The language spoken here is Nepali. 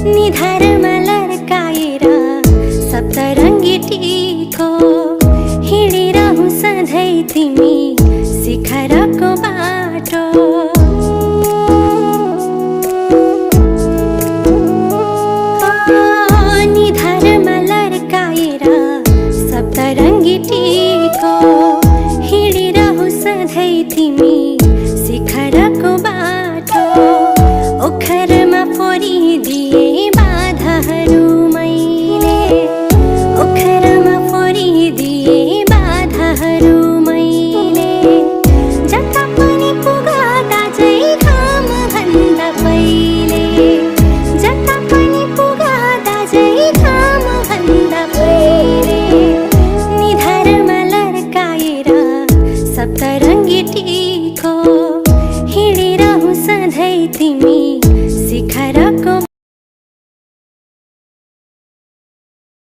निधारमा लड्काएर सप्तरङ्गी टीको हिँडिरहँ सधैँ तिमी शिखरको बाटो। निधारमा लड्काएर सप्तरङ्गी टीको हिँडिरहँ सधैँ तिमी